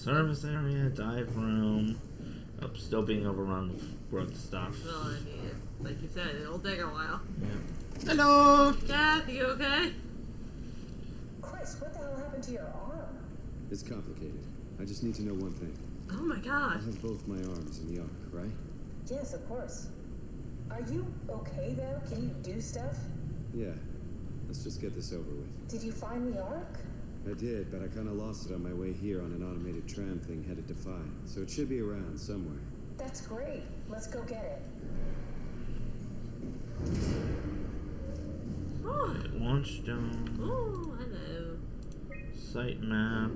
Service area, dive room. Oh, still being overrun with growth stuff. Well, I mean, like you said, it'll take a while. Yeah. Hello! Kath, you okay? Chris, what the hell happened to your arm? It's complicated. I just need to know one thing. Oh my I god. have both my arms in the arc, right? Yes, of course. Are you okay though? Can you do stuff? Yeah. Let's just get this over with. Did you find the ark? I did, but I kind of lost it on my way here on an automated tram thing headed to Phi. So it should be around somewhere. That's great. Let's go get it. Oh, Launch dome. oh hello. Site map.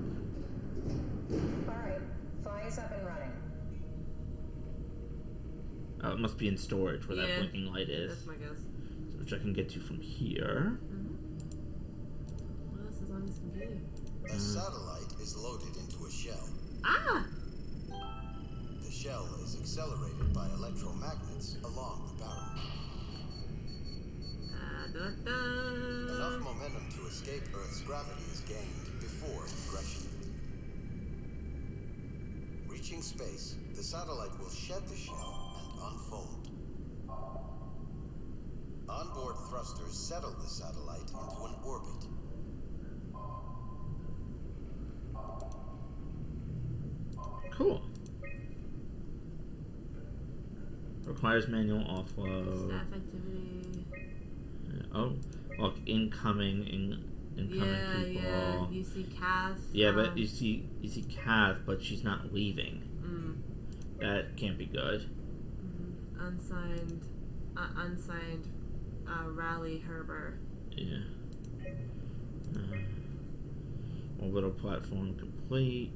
Alright, Phi is up and running. Oh, it must be in storage where that Yeah. blinking light is. That's my guess. Which I can get to from here. What else is on this computer? A satellite is loaded into a shell. Ah! The shell is accelerated by electromagnets along the barrel. Enough momentum to escape Earth's gravity is gained before regression. Reaching space, the satellite will shed the shell and unfold. Onboard thrusters settle the satellite into an orbit. Cool. Requires manual offload. Staff activity. Oh, look, incoming people. Yeah. You see Kath. Yeah, but you see Kath, but she's not leaving. Mm. That can't be good. Unsigned. Unsigned. Rally Herber. Yeah. Orbital platform complete.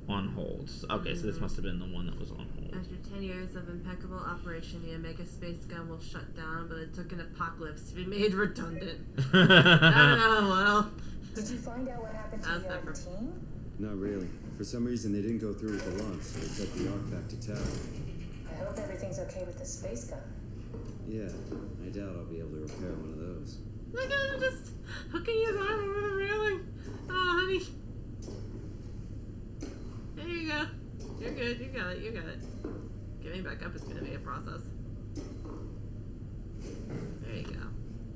On hold. Okay, so this must have been the one that was on hold. After 10 years of impeccable operation, the Omega space gun will shut down, but it took an apocalypse to be made redundant. Oh, well. Did you find out what happened to How's the that other for- team? Not really. For some reason, they didn't go through with the launch, so they took the arc back to town. I hope everything's okay with the space gun. Yeah, I doubt I'll be able to repair one of those. Look at him just hooking his arm over the railing. Oh, honey. There you go. You're good. You got it. You got it. Getting back up is going to be a process. There you go.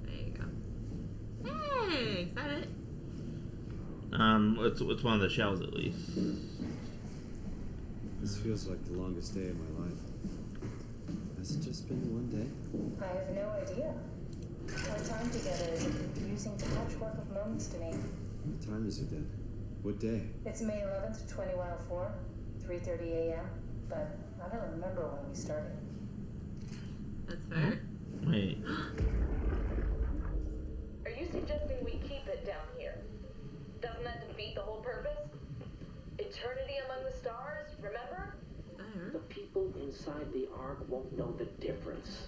There you go. Hey! Is that it? It's one of the shells at least. This feels like the longest day of my life. Has it just been one day? I have no idea. Our time together is a confusing patchwork of moments to me. What time is it then? What day? It's May 11th, 2104, 3:30 a.m., but I don't remember when we started. That's fair. Wait. Are you suggesting we keep it down here? Doesn't that defeat the whole purpose? Eternity among the stars, remember? There. The people inside the Ark won't know the difference.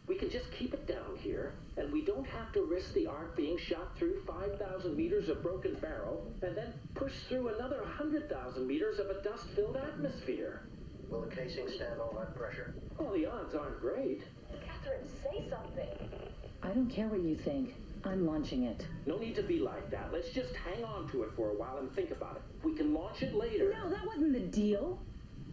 We can just keep it down here, and we don't have to risk the Ark being shot through 5,000 meters of broken barrel, and then push through another 100,000 meters of a dust-filled atmosphere. Will the casing stand all that pressure? Well, the odds aren't great. Catherine, say something. I don't care what you think. I'm launching it. No need to be like that. Let's just hang on to it for a while and think about it. We can launch it later. No, that wasn't the deal.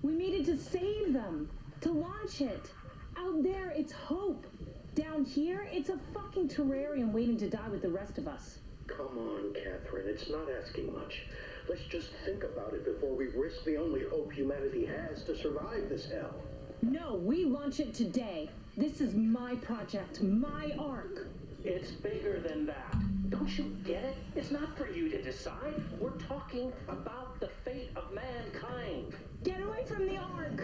We needed to save them. To launch it. Out there, it's hope. Down here, it's a fucking terrarium waiting to die with the rest of us. Come on, Catherine. It's not asking much. Let's just think about it before we risk the only hope humanity has to survive this hell. No, we launch it today. This is my project, my Ark. It's bigger than that. Don't you get it? It's not for you to decide. We're talking about the fate of mankind. Get away from the Ark.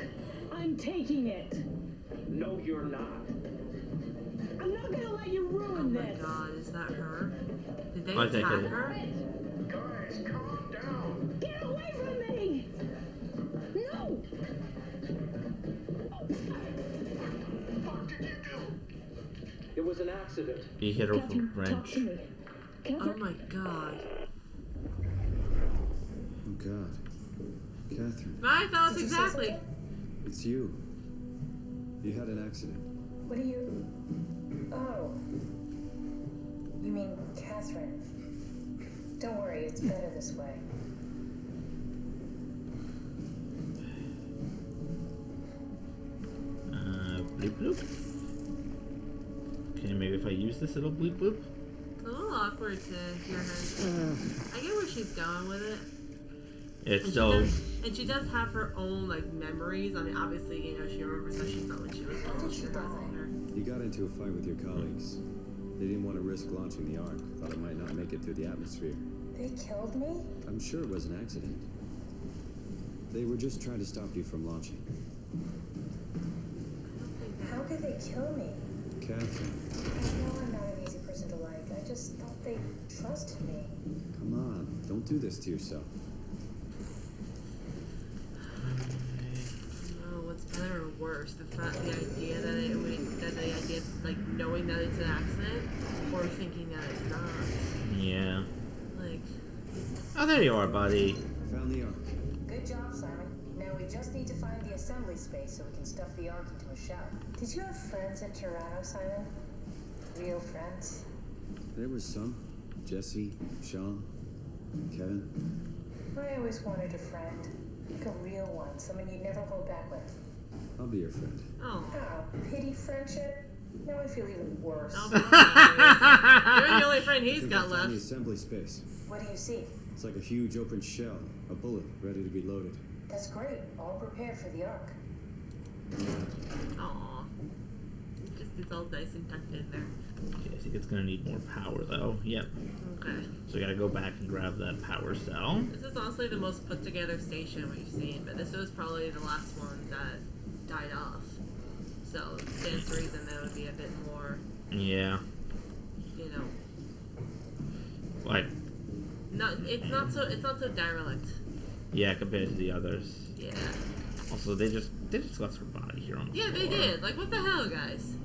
I'm taking it. No, you're not. I'm not gonna let you Oh ruin my this. god, is that her? Did they I think attack it is. her? Guys, calm down. Get away from me! No! What did you do? It was an accident. He hit her with a Catherine, talk wrench. to me. Oh Catherine, my god. Oh, God. Catherine, My thoughts Did you say exactly. something? it's you. You had an accident. What do you... Oh. You mean Catherine. Don't worry, it's better this way. Bloop bloop. Okay, maybe if I use this, it'll bloop bloop. It's a little awkward to hear her. I get where she's going with it. It's And still. and she does have her own like memories. I mean, obviously, you know, she remembers how she felt when she was How little. did She you has die? her. You got into a fight with your colleagues. They didn't want to risk launching the Ark. Thought it might not make it through the atmosphere. They killed me? I'm sure it was an accident. They were just trying to stop you from launching. How could they kill me? Catherine, I know I'm not an easy person to like. I just thought they trusted me. come on. Don't do this to yourself. Oh, what's better or worse? The idea that the idea of, like, knowing that it's an accident, or thinking that it's not. Yeah. Like, Oh, there you are, buddy. Found the Ark. Good job, Simon. Now we just need to find the assembly space so we can stuff the Ark into a shell. Did you have friends in Toronto, Simon? Real friends? There was some. Jesse, Sean, Kevin. I always wanted a friend. Like a real one. Someone you'd never hold back with. I'll be your friend. oh. Oh, pity friendship? Now I feel even worse. Oh, please. You're the only friend I he's think got I found the left. assembly space. What do you see? It's like a huge open shell. A bullet ready to be loaded. That's great. All prepared for the Ark. Aw. Just it's all nice and tucked in there. Okay, I think it's gonna need more power though. Yep. Okay. So we gotta go back and grab that power cell. This is honestly the most put together station we've seen, but this was probably the last one that died off. So it stands to reason that would be a bit more, Yeah. you know, Like, it's not so derelict. yeah, compared to the others. Yeah. Also, they just left her body here on the Yeah, they floor. did. Like, what the hell, guys?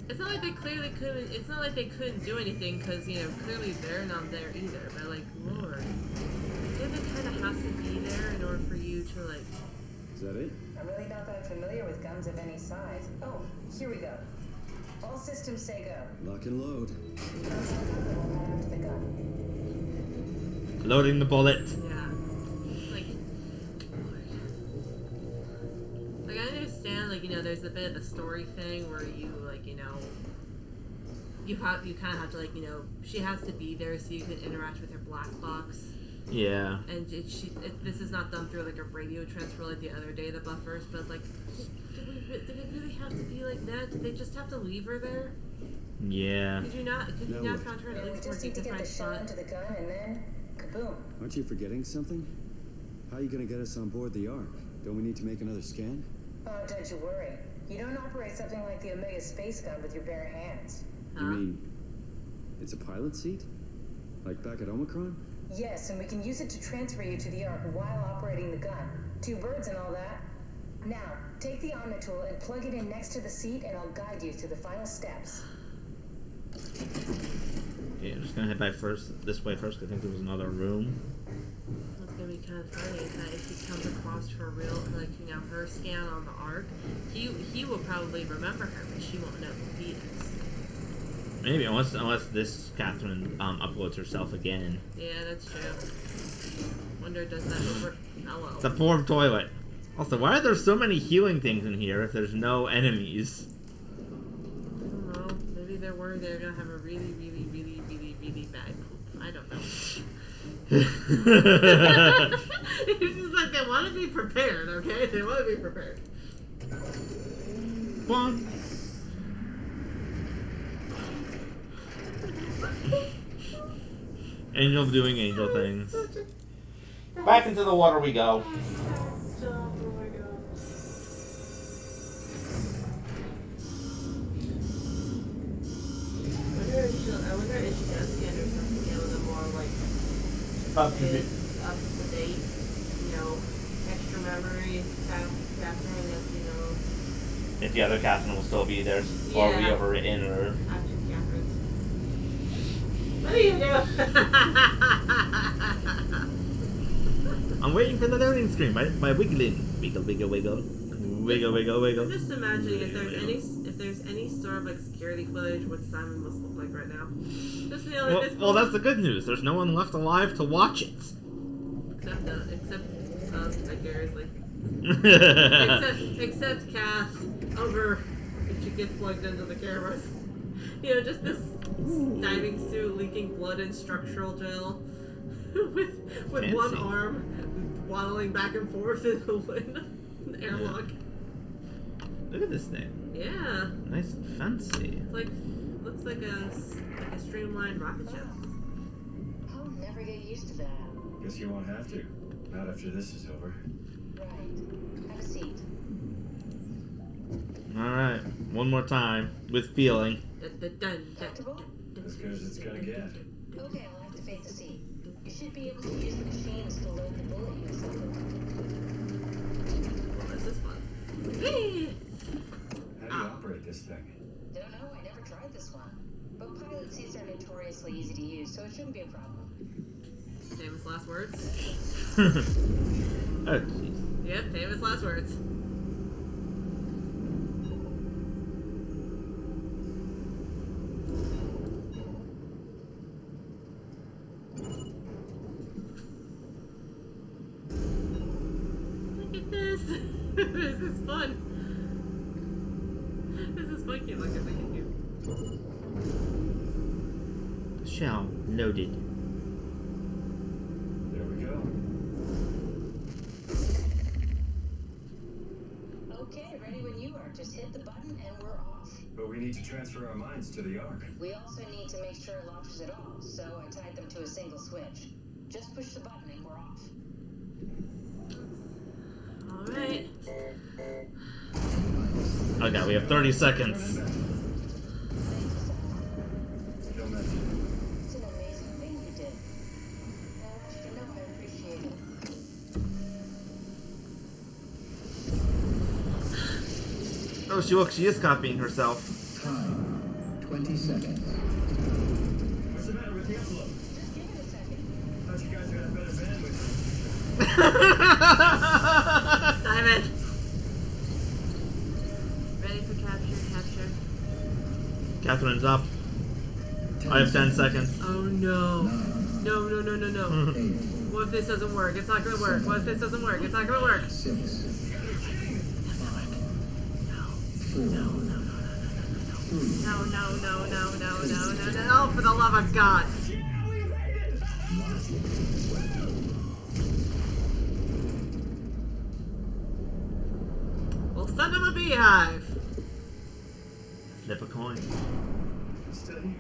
It's not like they clearly couldn't. It's not like they couldn't do anything because, you know, clearly they're not there either. But like, Lord, it kind of has to be there in order for you to like. Is that it? I'm really not that familiar with guns of any size. Oh, here we go. All systems say go. Lock and load. I'll head out to the gun. Loading the bullet. Yeah. Like, Lord. Like, I understand, like, you know, there's a bit of a story thing where you, like, you know, you kind of have to, like, you know, she has to be there so you can interact with her black box. Yeah. And this is not done through, like, a radio transfer like the other day, the buffers, but it's like, did it really have to be like that? Did they just have to leave her there? Yeah. Could you not found her at Yeah, we least more just need to get the dignified shell spot? into the gun and then kaboom. Aren't you forgetting something? How are you going to get us on board the Ark? Don't we need to make another scan? Oh, don't you worry. You don't operate something like the Omega space gun with your bare hands. You mean it's a pilot seat? Like back at Omicron? Yes, and we can use it to transfer you to the Ark while operating the gun. 2 birds and all that. Now, take the Omnitool and plug it in next to the seat and I'll guide you through the final steps. Okay, I'm just gonna head back this way first. I think there was another room. What's gonna be kind of funny is that if he comes across her real, like, you know, her scan on the Ark, he will probably remember her, but she won't know who he is. Maybe unless this Catherine uploads herself again. Yeah, that's true. Wonder does that over? Oh well. It's a poor toilet. Also, why are there so many healing things in here if there's no enemies? I don't know. Maybe they're worried they're gonna have a really, really, really, really, really bad poop. I don't know. It's just like they want to be prepared, okay? They want to be prepared. Bonk. Angel doing angel things. Back into the water we go. I wonder if she does scan or something, you know, the more like Up to up to date, you know, extra memory, Catherine, if you know, if the other Catherine will still be there, or be Yeah. overwritten, or action Catherine's. What are you doing? I'm waiting for the loading screen by wiggling, wiggle, wiggle, wiggle, wiggle, wiggle, wiggle. I'm just imagining if if there's any sort of like security footage, what Simon must look like right now. Just Well, that's the good news. There's no one left alive to watch it. Except us, vicariously. except Kath over if she gets plugged into the cameras. You know, just this diving suit leaking blood and structural gel with one arm waddling back and forth in the airlock. Look at this thing. Yeah. Nice and fancy. It's like looks like a streamlined rocket ship. I'll never get used to that. Guess you won't have to. Not after this is over. Right. Have a seat. Alright, one more time, with feeling. Comfortable? As good as it's gonna get. Okay, I'll activate the seat. You should be able to use the machines to load the bullet you assembled. Well, this is fun. Yay! How do you operate this thing? Don't know, I never tried this one. But pilot seats are notoriously easy to use, so it shouldn't be a problem. Famous last words. Oh, jeez. Yep, famous last words. Look at this. This is fun. This is fun. Look at you. Shell loaded. There we go. Okay, ready when you are. Just hit the button and we're off. But we need to transfer our minds to the Ark. We also need to make sure it launches at all, so I tied them to a single switch. Just push the button and we're off. Alright. Okay, we have 30 seconds. Thank you, Simon. It's an amazing thing you did. I want you to know I appreciate it. Oh, she is copying herself. Time. 20 seconds. What's the matter with the upload? Just give it a second. Thought you guys had better bandwidth. Simon! Ready for capture. Catherine's up. I have 10 seconds. Oh no. No. What if this doesn't work? It's not gonna work. What if this doesn't work? It's not gonna work. 6. 5. 4. No. Oh, for the love of God. Well, son of a beehive. Flip a coin. I'm still here.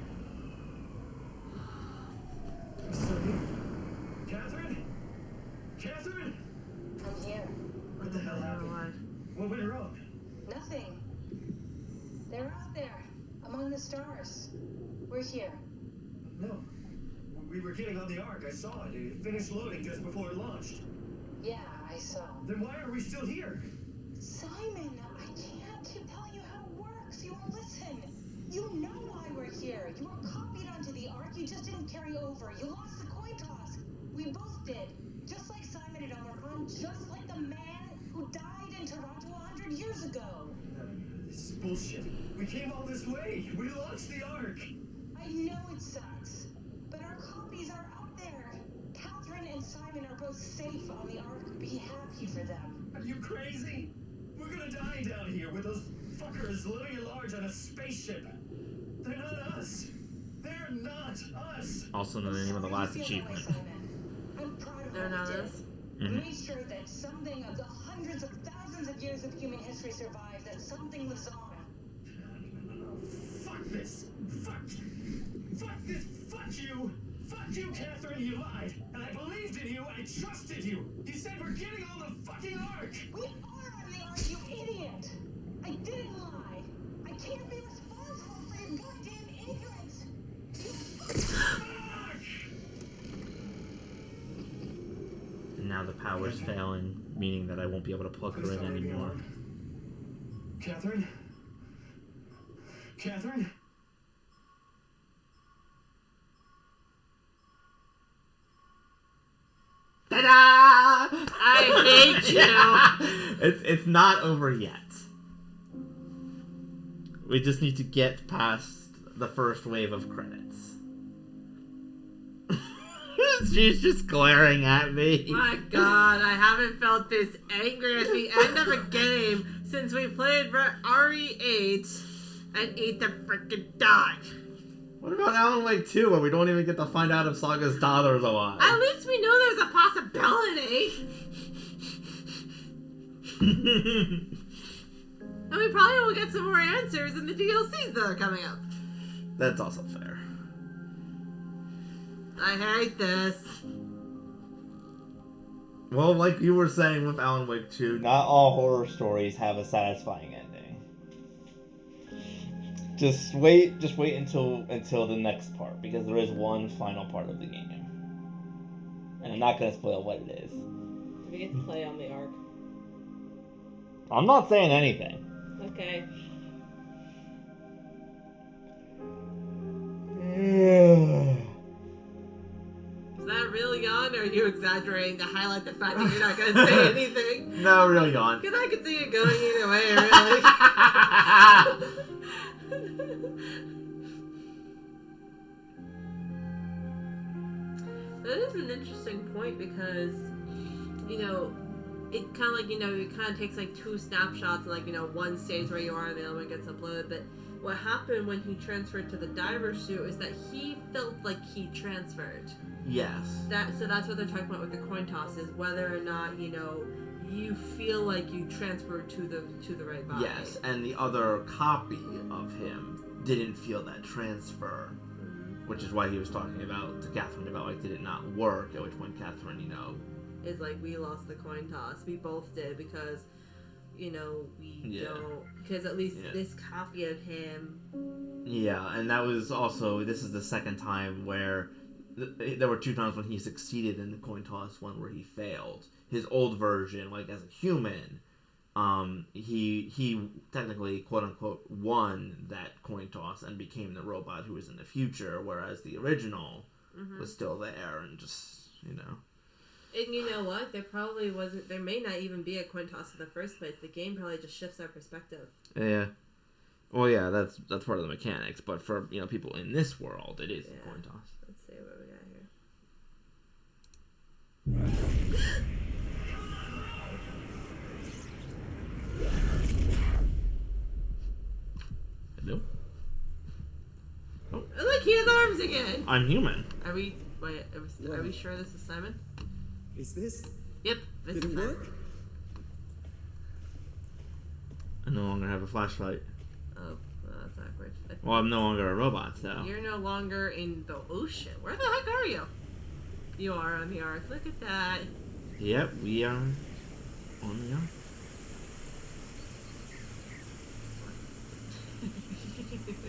Catherine? I'm here. What the hell happened? What went wrong? Nothing. They're out there, among the stars. We're here. No. We were getting on the Ark. I saw it. It finished loading just before it launched. Yeah, I saw. Then why are we still here? Simon, I can't tell you how it works. You won't listen. You know why we're here. You were copied onto the Ark. You just didn't carry over. You lost the coin toss. We both did. Just like Simon and Omicron. Just like the man who died in Toronto 100 years ago. This is bullshit. We came all this way. We launched the Ark. I know it sucks, but our copies are out there. Catherine and Simon are both safe on the Ark. Be happy for them. Are you crazy? We're gonna die down here with those fuckers living at large on a spaceship. They're not us. They're not us. Also know the name of the last achievement. I'm proud of They're what not we did. us. We made sure that something of the hundreds of thousands of years of human history survives, that something lives on. No. Fuck this. Fuck this. Fuck you. Fuck you, Catherine. You lied. And I believed in you. I trusted you. You said we're getting on the fucking Ark. We are on the Ark, you idiot! I didn't lie. I can't be responsible for your goddamn ignorance. And now the power's failing, meaning that I won't be able to plug her in anymore. Catherine? Catherine? Ta-da! I hate you. It's not over yet. We just need to get past the first wave of credits. She's just glaring at me. My god, I haven't felt this angry at the end of a game since we played RE8 and ate the frickin' dog. What about Alan Wake 2, where we don't even get to find out if Saga's daughter's alive? At least we know there's a possibility. And we probably will get some more answers in the DLCs that are coming up. That's also fair. I hate this. Well, like you were saying with Alan Wake 2, not all horror stories have a satisfying ending. Just wait until the next part, because there is one final part of the game. And I'm not going to spoil what it is. Do we get to play on the Ark? I'm not saying anything. Okay. Is that a real yawn, or are you exaggerating to highlight the fact that you're not going to say anything? No, real yawn. Because I could see it going either way, really. That is an interesting point because, you know, it kind of like, you know, it kind of takes like two snapshots, like, you know, one stays where you are and the other one gets uploaded. But what happened when he transferred to the diver suit is that he felt like he transferred. Yes. So that's what they're talking about with the coin toss, is whether or not, you know, you feel like you transferred to the right body. Yes, and the other copy of him didn't feel that transfer, which is why he was talking about to Catherine about, like, did it not work? At which point Catherine, you know, is like, we lost the coin toss. We both did, because, you know, we don't, because at least this copy of him. Yeah, and that was also, this is the second time where there were two times when he succeeded in the coin toss, one where he failed. His old version, like, as a human, he technically, quote unquote, won that coin toss and became the robot who was in the future, whereas the original was still there and just, you know. And you know what? There probably wasn't. There may not even be a coin toss in the first place. The game probably just shifts our perspective. Yeah. Well, yeah, that's part of the mechanics. But for, you know, people in this world, it is a coin toss. Let's see what we got here. Hello. Oh. Look, he has arms again. I'm human. Are we? Wait. Are we sure this is Simon? Is this? Yep, this Did is it Simon. work? I no longer have a flashlight. Oh, well, that's awkward. Well, I'm no longer a robot, so. You're no longer in the ocean. Where the heck are you? You are on the Ark. Look at that. Yep, we are on the Ark.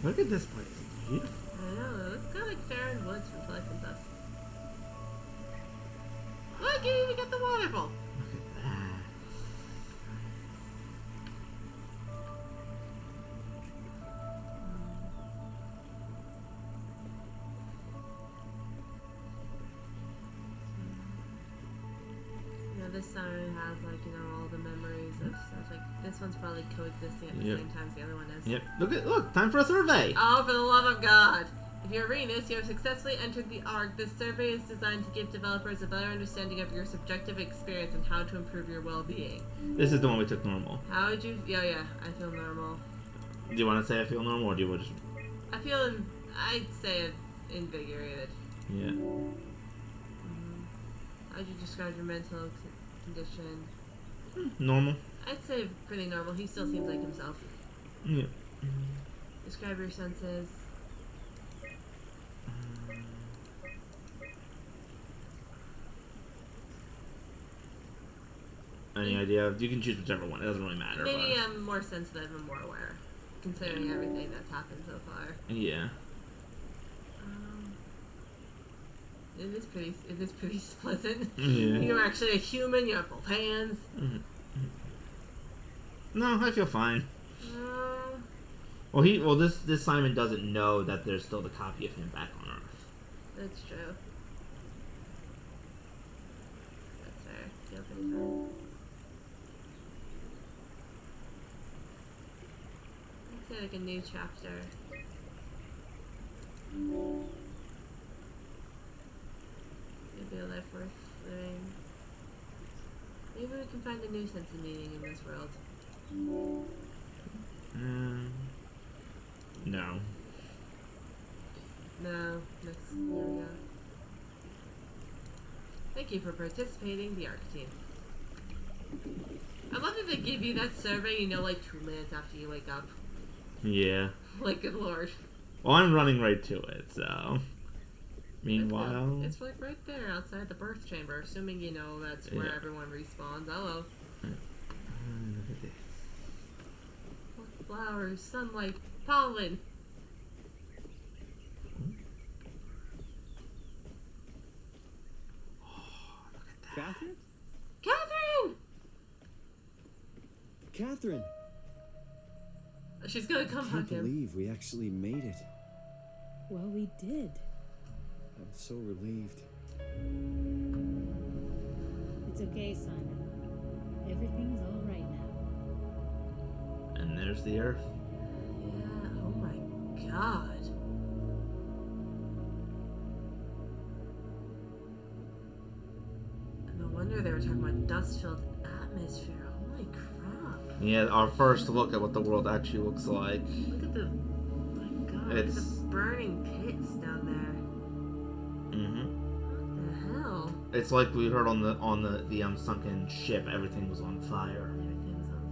Look at this place. It's beautiful. I know. It looks kind of like Farron Woods from Twilight Princess. Look, you even got the waterfall. Look at that. You know, this siren has, like, you know, all the memories of stuff. Like, this one's probably coexisting at the same time as the other one is. Yep. Look, time for a survey. Oh, for the love of God. If you're Renus, you have successfully entered the Ark. This survey is designed to give developers a better understanding of your subjective experience and how to improve your well-being. This is the one we took normal. How would you... Yeah, I feel normal. Do you want to say I feel normal, or do you just... I feel... I'd say invigorated. Yeah. How'd you describe your mental condition? Normal. I'd say pretty normal. He still seems like himself. Yeah. Describe your senses. Any idea? You can choose whichever one. It doesn't really matter. Maybe but... I'm more sensitive and more aware, considering everything that's happened so far. Yeah. It is pretty pleasant. Yeah. You're actually a human. You have both hands. No, I feel fine. Well, this Simon doesn't know that there's still the copy of him back on Earth. That's true. That's fair. Feel pretty fine. I'd say Yeah, like a new chapter. Maybe a life worth living. Maybe we can find a new sense of meaning in this world. No. No. There we go. Thank you for participating, the ARC team. I love that they give you that survey, you know, like 2 minutes after you wake up. Yeah. Like, good lord. Well, I'm running right to it, so... Meanwhile... It's like right there outside the birth chamber, assuming, you know, that's where everyone respawns. Hello. Look at this. Flowers, sunlight, pollen. Catherine? Catherine! Catherine! She's gonna come I hug can't him. believe we actually made it. Well, we did. I'm so relieved. It's okay, Simon. Everything's all right now. And there's the Earth. Yeah, oh my god. No wonder they were talking about dust-filled atmosphere. Holy crap. Yeah, our first look at what the world actually looks like. Look at the... Oh my god, look at the burning pits down there. Mm-hmm. What the hell? It's like we heard on the sunken ship, everything was on fire. Everything was on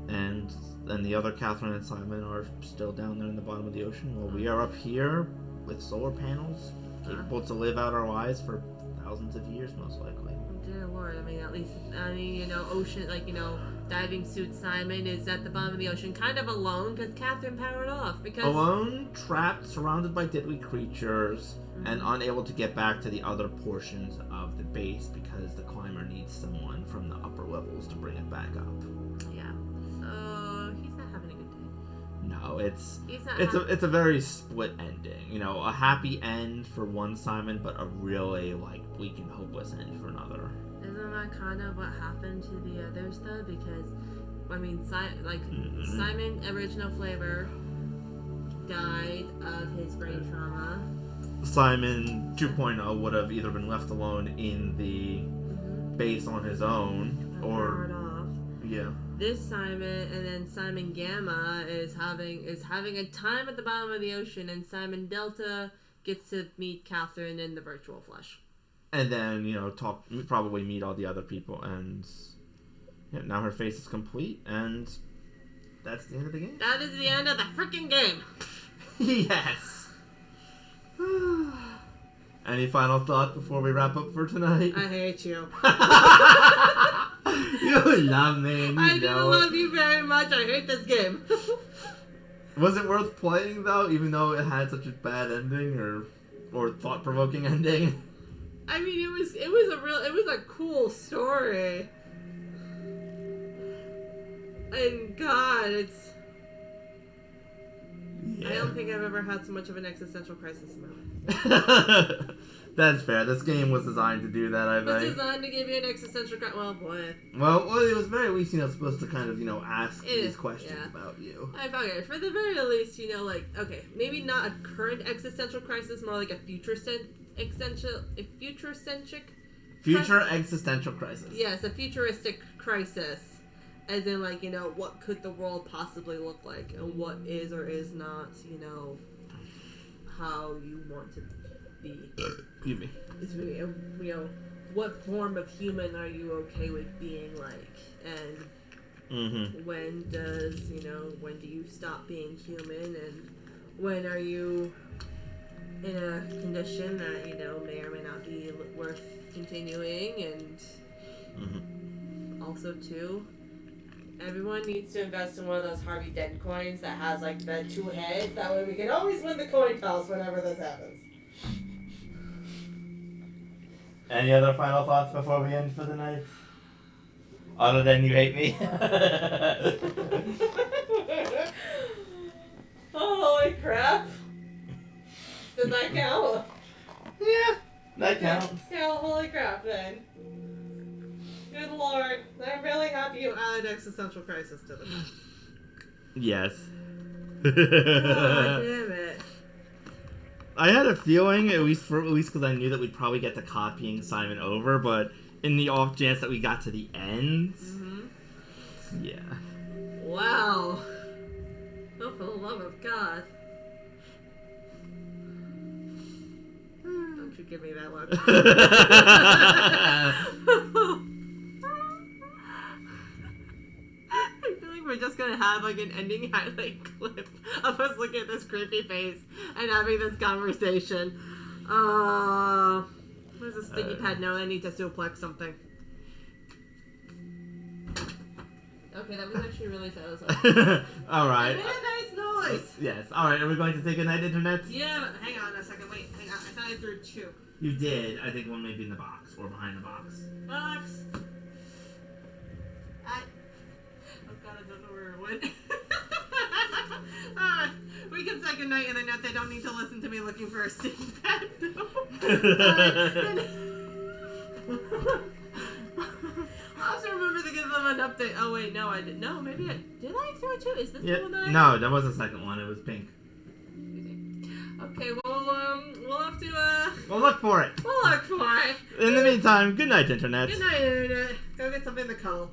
fire. And the other Catherine and Simon are still down there in the bottom of the ocean, while we are up here with solar panels, capable to live out our lives for thousands of years, most likely. Oh, dear lord, I mean, at least, you know, ocean, like, you know, diving suit Simon is at the bottom of the ocean, kind of alone, because Catherine powered off, because... Alone, trapped, surrounded by deadly creatures, and unable to get back to the other portions of the base because the climber needs someone from the upper levels to bring it back up. Yeah, so he's not having a good day. No, it's a a very split ending. You know, a happy end for one Simon, but a really like bleak and hopeless end for another. Isn't that kind of what happened to the others though? Because I mean, Simon, original flavor, died of his brain trauma. Simon 2.0 would have either been left alone in the base on his own, or yeah. This Simon, and then Simon Gamma is having a time at the bottom of the ocean, and Simon Delta gets to meet Catherine in the virtual flesh. And then, you know, probably meet all the other people, and yeah, now her face is complete, and that's the end of the game. That is the end of the freaking game. Yes. Any final thought before we wrap up for tonight? I hate you. You love me. And I do love you very much. I hate this game. Was it worth playing though, even though it had such a bad ending or thought-provoking ending? I mean, it was a cool story. And God, it's. Yeah. I don't think I've ever had so much of an existential crisis in my life. That's fair. This game was designed to do that, I think. It was designed to give you an existential crisis. Well, boy. Well, it was very least, you know, supposed to kind of, you know, ask these questions about you. Okay, for the very least, you know, like, okay, maybe not a current existential crisis, more like a future existential crisis. Yes, a futuristic crisis. As in, like, you know, what could the world possibly look like? And what is or is not, you know, how you want to be. Excuse me. You know, what form of human are you okay with being like? And when do you stop being human? And when are you in a condition that, you know, may or may not be worth continuing? And also, too, everyone needs to invest in one of those Harvey Dent coins that has, like, the 2 heads. That way we can always win the coin toss whenever this happens. Any other final thoughts before we end for the night? Other than you hate me? Holy crap. Does that count? Yeah, that counts. Yeah, holy crap then. Good lord. I'm really happy you added existential crisis to them. Yes. God damn it. I had a feeling, at least because I knew that we'd probably get to copying Simon over, but in the off chance that we got to the end, yeah. Wow. Oh, for the love of God. Don't you give me that look. I feel like we're just gonna have like an ending highlight clip of us looking at this creepy face and having this conversation. Where's the sticky pad? No, I need to suplex something. Okay, that was actually really satisfying. Alright. I made a nice noise! Yes. Alright, are we going to say goodnight, Internet? Yeah, but hang on a second. Wait, hang on. I thought I threw 2. You did. I think one may be in the box, or behind the box. Box! Oh god, I don't know where it went. We can say goodnight, Internet. They don't need to listen to me looking for a sticky pad. I also remember to give them an update. Oh wait, no, I didn't. No, maybe I did. I throw it too. Is this the one that I? No, that was the second one. It was pink. Okay, well, we'll have to. We'll look for it. We'll look for it. In the meantime, good night, Internet. Good night, Internet. Go get something to cuddle.